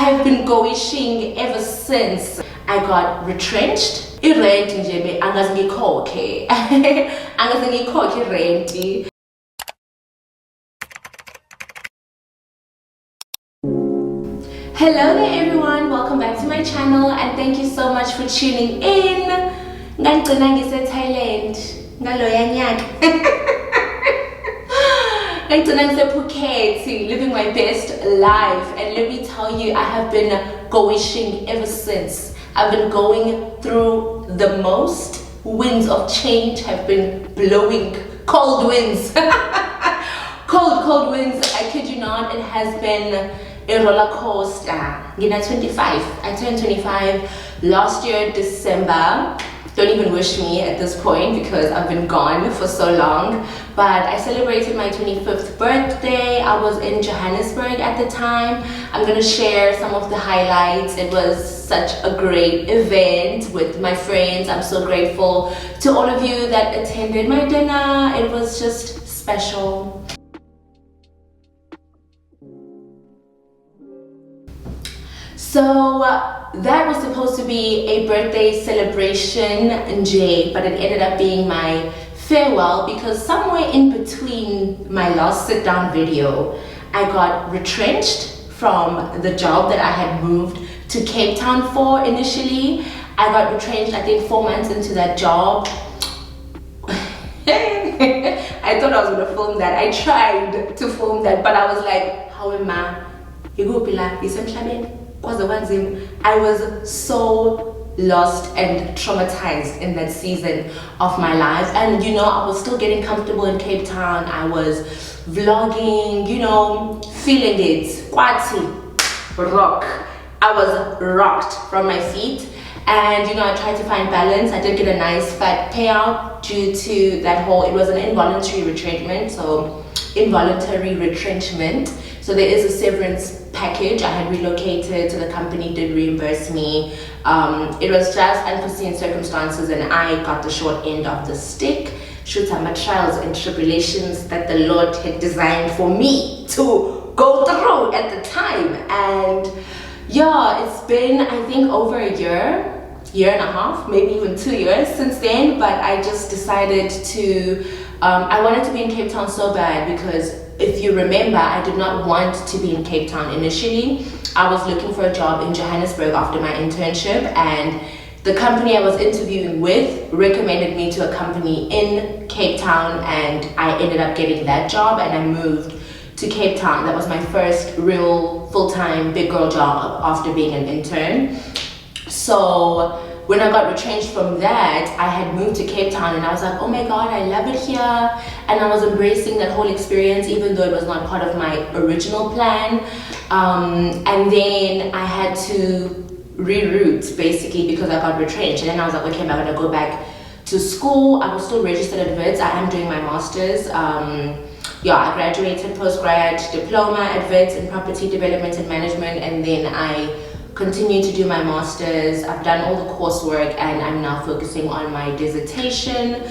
I've been going ever since I got retrenched. I-rent nje angazi ngikhokhe. Angazi ngikhokhe rent. Hello there everyone, welcome back to my channel and thank you so much for tuning in. Ngangcina ngise Thailand ngaloya nyaka. Ngangcina ngise Phuket, living my best life, and let me tell you, I have been going ever since. I've been going through the most. Winds of change have been blowing, cold winds. cold winds, I kid you not. It has been a roller coaster. You know, 25. I turned 25 last year, December. Don't even wish me at this point because I've been gone for so long. But I celebrated my 25th birthday. I was in Johannesburg at the time. I'm gonna share some of the highlights. It was such a great event with my friends. I'm so grateful to all of you that attended my dinner. It was just special. So that was supposed to be a birthday celebration, but it ended up being my farewell because somewhere in between my last sit-down video, I got retrenched from the job that I had moved to Cape Town for initially. I got retrenched, I think 4 months into that job. I thought I was gonna film that. I tried to film that, but I was like, how am I? I was so lost and traumatized in that season of my life, and you know, I was still getting comfortable in Cape Town. I was vlogging, you know, feeling it. Rock. I was rocked from my feet, and you know, I tried to find balance. I did get a nice fat payout due to that whole, it was an involuntary retrenchment, so involuntary retrenchment. So there is a severance package. I had relocated, so the company did reimburse me. It was just unforeseen circumstances and I got the short end of the stick. Shoot, my trials and tribulations that the Lord had designed for me to go through at the time. And yeah, it's been, I think, over a year and a half, maybe even 2 years since then, but I just decided to, I wanted to be in Cape Town so bad because if you remember, I did not want to be in Cape Town initially. I was looking for a job in Johannesburg after my internship, and the company I was interviewing with recommended me to a company in Cape Town, and I ended up getting that job and I moved to Cape Town. That was my first real full-time big girl job after being an intern. So when I got retrenched from that, I had moved to Cape Town and I was like, oh my God, I love it here. And I was embracing that whole experience, even though it was not part of my original plan. And then I had to reroute basically because I got retrenched. And then I was like, okay, I'm gonna go back to school. I was still registered at WITS. I am doing my master's. Yeah, I graduated post-grad diploma at WITS in property development and management, and then I continue to do my master's. I've done all the coursework and I'm now focusing on my dissertation,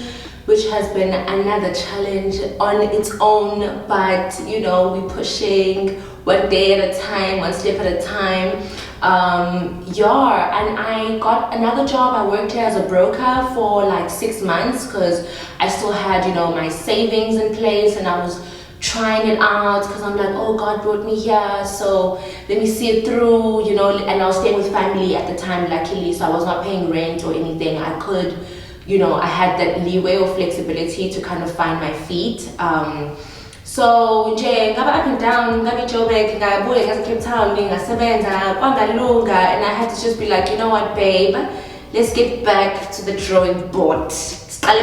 which has been another challenge on its own, but you know, we're pushing one day at a time, one step at a time. Yeah, and I got another job. I worked here as a broker for like 6 months because I still had, you know, my savings in place, and I was trying it out because I'm like, oh, God brought me here, so let me see it through, you know. And I was staying with family at the time, luckily, so I was not paying rent or anything. I could, you know, I had that leeway or flexibility to kind of find my feet. So nje ngaba up and down, ngabe Joburg, ngabuye ngase Cape Town, ngingasebenza kwangalunga, and I had to just be like, you know what, babe, let's get back to the drawing board. I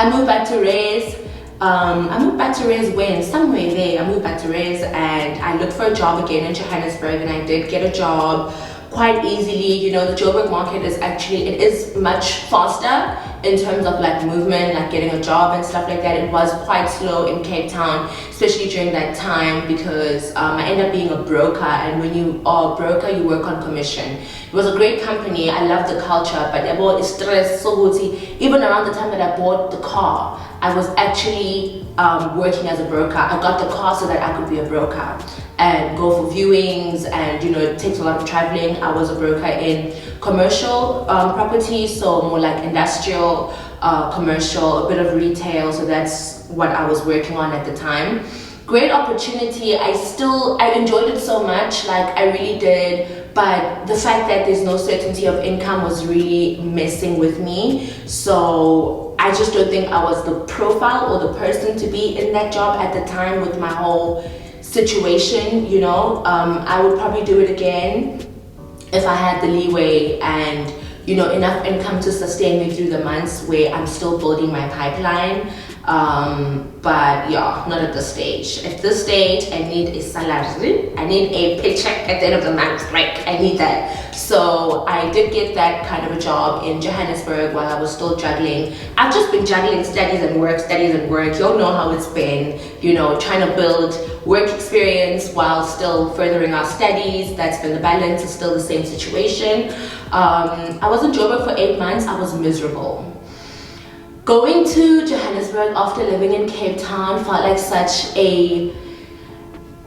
moved back to Rez. I moved back to Rez when? Somewhere there. I moved back to Rez and I looked for a job again in Johannesburg, and I did get a job quite easily. You know, the Joburg market is actually, it is much faster in terms of like movement, like getting a job and stuff like that, it was quite slow in Cape Town, especially during that time, because I ended up being a broker, and when you are a broker, you work on commission. It was a great company. I loved the culture, but there was stress. So even around the time that I bought the car, I was actually working as a broker. I got the car so that I could be a broker and go for viewings, and you know, it takes a lot of traveling. I was a broker in commercial property, so more like industrial, commercial, a bit of retail. So that's what I was working on at the time. Great opportunity. I enjoyed it so much, like I really did, but the fact that there's no certainty of income was really messing with me. So I just don't think I was the profile or the person to be in that job at the time with my whole situation, you know. I would probably do it again if I had the leeway and, you know, enough income to sustain me through the months where I'm still building my pipeline. But yeah, not at this stage. At this stage, I need a salary. I need a paycheck at the end of the month. Like, I need that. So I did get that kind of a job in Johannesburg while I was still juggling. I've just been juggling studies and work. You'll know how it's been, you know, trying to build work experience while still furthering our studies. That's been the balance. It's still the same situation. I was in Joburg for 8 months. I was miserable. Going to Johannesburg after living in Cape Town felt like such a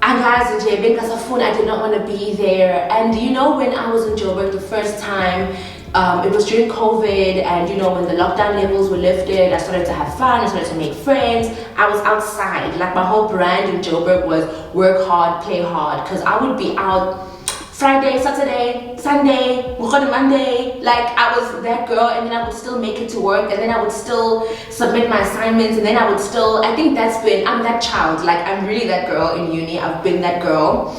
I did not want to be there. And you know, when I was in Joburg the first time, it was during COVID, and you know, when the lockdown levels were lifted, I started to have fun, I started to make friends. I was outside. Like, my whole brand in Joburg was work hard, play hard, because I would be out Friday, Saturday, Sunday, Monday. Like, I was that girl, and then I would still make it to work, and then I would still submit my assignments, and then I would still, I think I'm that child. Like, I'm really that girl in uni. I've been that girl.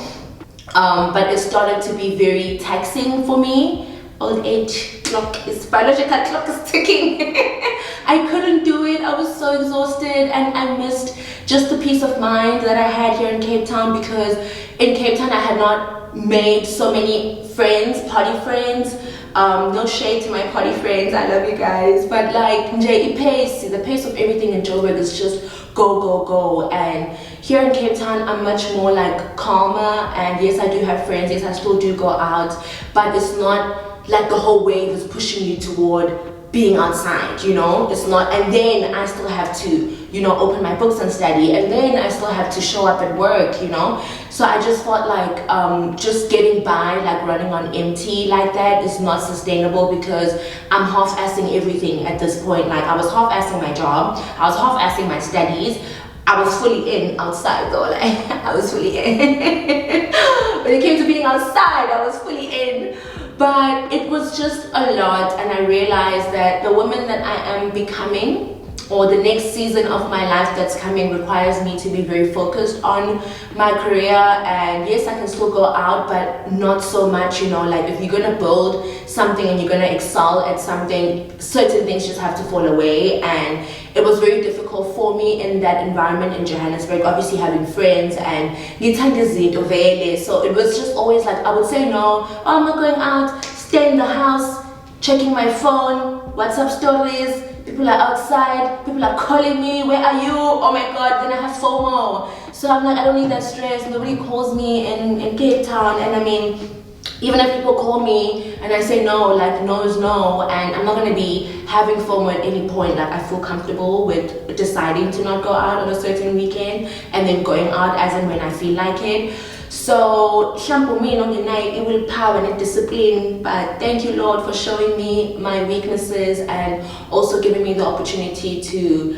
But it started to be very taxing for me. Old age biological clock is ticking. I couldn't do it. I was so exhausted, and I missed just the peace of mind that I had here in Cape Town, because in Cape Town I had not made so many friends, party friends. No shade to my party friends, I love you guys, but like, the pace of everything in Joburg is just go. And here in Cape Town, I'm much more like calmer, and yes, I do have friends, yes, I still do go out, but it's not like the whole wave is pushing you toward being outside, you know. It's not. And then I still have to, you know, open my books and study, and then I still have to show up at work, you know. So I just felt like just getting by, like running on empty like that, is not sustainable, because I'm half-assing everything at this point. Like, I was half-assing my job, I was half-assing my studies, I was fully in outside though. Like, I was fully in. When it came to being outside, I was fully in. But it was just a lot, and I realized that the woman that I am becoming, or the next season of my life that's coming, requires me to be very focused on my career. And yes, I can still go out, but not so much, you know. Like, if you're gonna build something and you're gonna excel at something, certain things just have to fall away. And it was very difficult for me in that environment in Johannesburg, obviously having friends and so it was just always like, I would say no, oh, I'm not going out, stay in the house, checking my phone, WhatsApp stories, people are outside, people are calling me, where are you? Oh my god, then I have FOMO. So I'm like, I don't need that stress. Nobody calls me in Cape Town. And I mean, even if people call me and I say no, like, no is no, and I'm not going to be having FOMO at any point. Like, I feel comfortable with deciding to not go out on a certain weekend and then going out as and when I feel like it. So, it will power and discipline, but thank you, Lord, for showing me my weaknesses and also giving me the opportunity to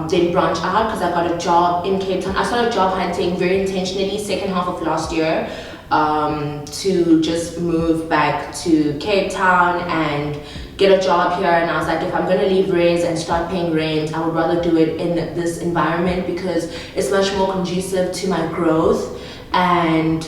then branch out, because I got a job in Cape Town. I started job hunting very intentionally second half of last year, to just move back to Cape Town and get a job here. And I was like, if I'm gonna leave Res and start paying rent, I would rather do it in this environment, because it's much more conducive to my growth. And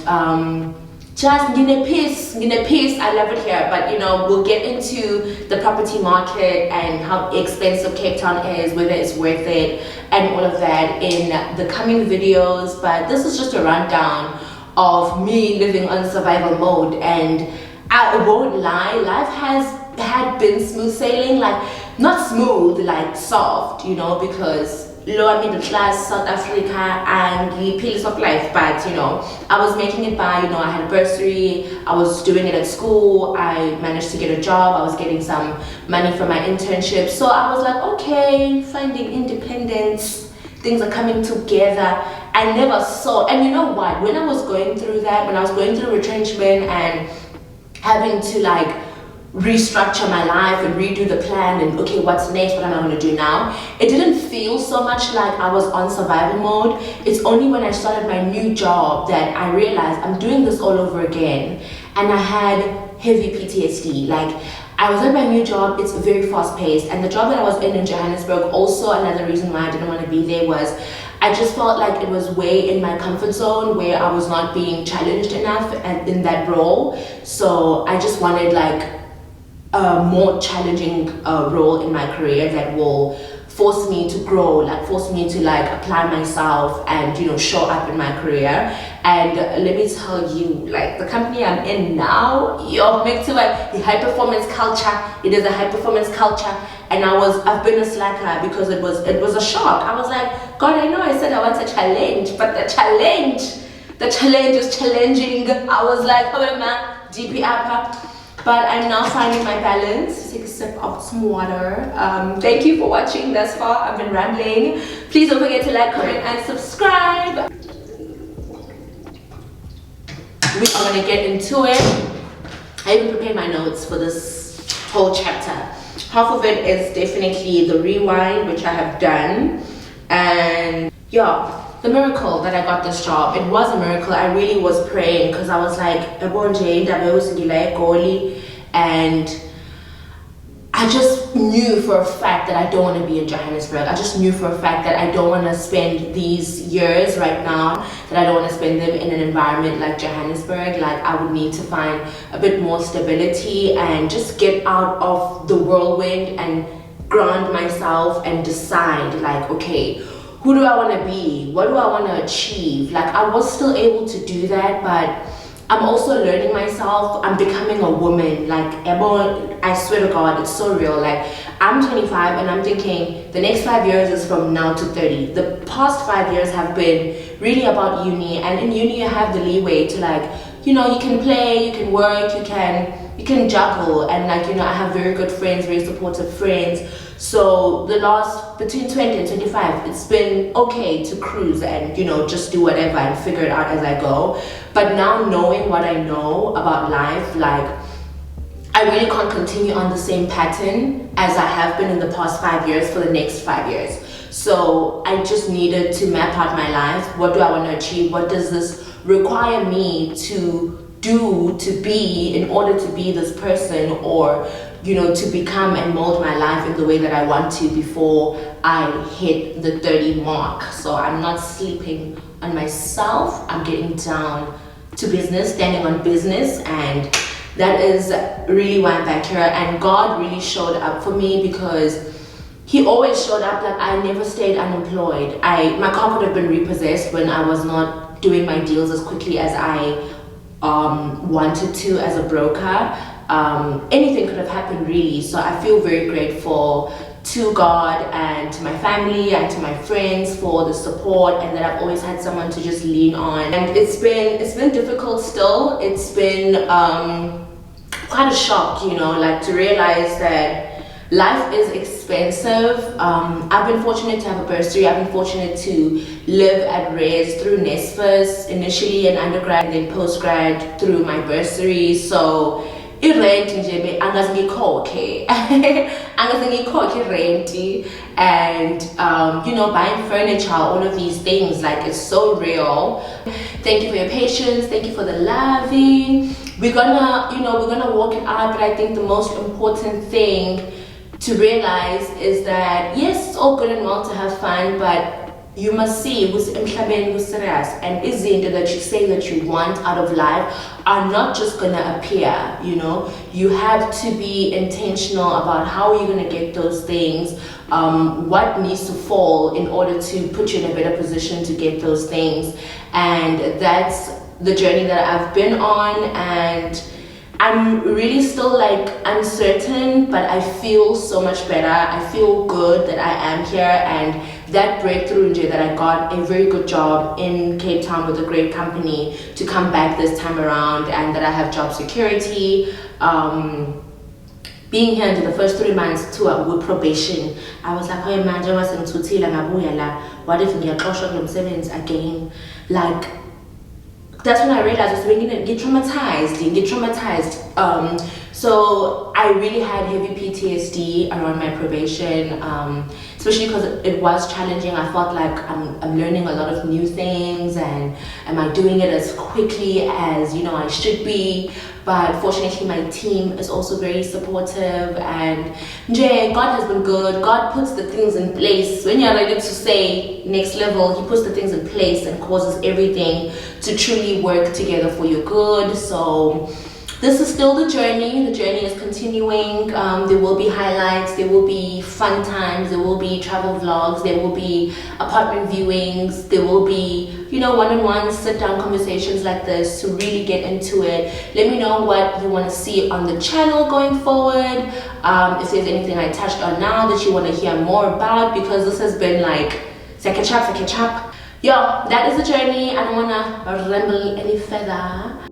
just peace, I love it here. But you know, we'll get into the property market and how expensive Cape Town is, whether it's worth it, and all of that in the coming videos. But this is just a rundown of me living on survival mode, and I won't lie, life has had been smooth sailing. Like, not smooth, like soft, you know, because lower middle class South Africa and the piece of life, but you know, I was making it by, you know, I had a bursary, I was doing it at school, I managed to get a job, I was getting some money from my internship, so I was like, okay, finding independence, things are coming together. I never saw, and you know what, when I was going through that, when I was going through retrenchment and having to like restructure my life and redo the plan and okay, what's next, what am I going to do now, it didn't feel so much like I was on survival mode. It's only when I started my new job that I realized I'm doing this all over again, and I had heavy PTSD. Like, I was at my new job, it's very fast paced, and the job that I was in Johannesburg, also another reason why I didn't want to be there was I just felt like it was way in my comfort zone where I was not being challenged enough and in that role. So I just wanted like a more challenging role in my career that will force me to grow, like force me to like apply myself and, you know, show up in my career. And let me tell you, like the company I'm in now, you're back to a high performance culture. It is a high performance culture, and I've been a slacker because it was a shock. I was like, God, I know I said I want a challenge, but the challenge is challenging. I was like, oh man, DP upper. But I'm now finding my balance. Take a sip of some water. Thank you for watching thus far. I've been rambling. Please don't forget to like, comment, and subscribe. We are gonna get into it. I even prepared my notes for this whole chapter. Half of it is definitely the rewind, which I have done. And yeah, the miracle that I got this job, it was a miracle. I really was praying because I was like, and I just knew for a fact that I don't want to be in Johannesburg. I just knew for a fact that I don't want to spend these years right now, that I don't want to spend them in an environment like Johannesburg. Like, I would need to find a bit more stability and just get out of the whirlwind and ground myself and decide like, okay, who do I want to be? What do I want to achieve? Like, I was still able to do that, but I'm also learning myself. I'm becoming a woman. Like, I swear to God, it's so real. Like, I'm 25 and I'm thinking the next 5 years is from now to 30. The past 5 years have been really about uni, and in uni you have the leeway to like, you know, you can play, you can work, you can juggle, and like, you know, I have very good friends, very supportive friends. So the last, between 20 and 25, it's been okay to cruise and, you know, just do whatever and figure it out as I go. But now, knowing what I know about life, like, I really can't continue on the same pattern as I have been in the past 5 years for the next 5 years. So I just needed to map out my life. What do I want to achieve? What does this require me to do, to be, in order to be this person, or, you know, to become and mold my life in the way that I want to before I hit the 30 mark. So I'm not sleeping on myself. I'm getting down to business, standing on business, and that is really why I'm back here. And God really showed up for me because He always showed up. Like, I never stayed unemployed. My car could have been repossessed when I was not doing my deals as quickly as I wanted to as a broker. Anything could have happened, really. So I feel very grateful to God and to my family and to my friends for the support, and that I've always had someone to just lean on. And it's been difficult still. It's been quite a shock, you know, like, to realize that life is expensive. I've been fortunate to have a bursary. I've been fortunate to live at Res through NSFAS, initially in undergrad and then postgrad through my bursary. So i-rent nje angazi ngikhokhe angazi ngikhokhe rent, and you know, buying furniture, all of these things, like, it's so real. Thank you for your patience. Thank you for the loving. We're gonna walk it out, but I think the most important thing to realize is that, yes, it's all good and well to have fun, but you must see who's emhlabeni serious, and izinto that you say that you want out of life are not just gonna appear. You know, you have to be intentional about how you're gonna get those things, what needs to fall in order to put you in a better position to get those things. And that's the journey that I've been on, and I'm really still like uncertain, but I feel so much better. I feel good that I am here, and that breakthrough that I got a very good job in Cape Town with a great company to come back this time around, and that I have job security. Being here into the first 3 months too with probation, I was like, oh man, what if I again? Like, that's when I realized I was going to get traumatized. So I really had heavy PTSD around my probation, especially because it was challenging. I felt like I'm learning a lot of new things, and am I doing it as quickly as I should be? But fortunately, my team is also very supportive, and God has been good. God puts the things in place. When you're ready to say next level, He puts the things in place and causes everything to truly work together for your good. So this is still the journey. The journey is continuing. There will be highlights, there will be fun times, there will be travel vlogs, there will be apartment viewings, there will be one-on-one sit-down conversations like this to really get into it. Let me know what you want to see on the channel going forward. If there's anything I touched on now that you want to hear more about, because this has been like catch up. Yo, that is the journey. I don't want to ramble any further.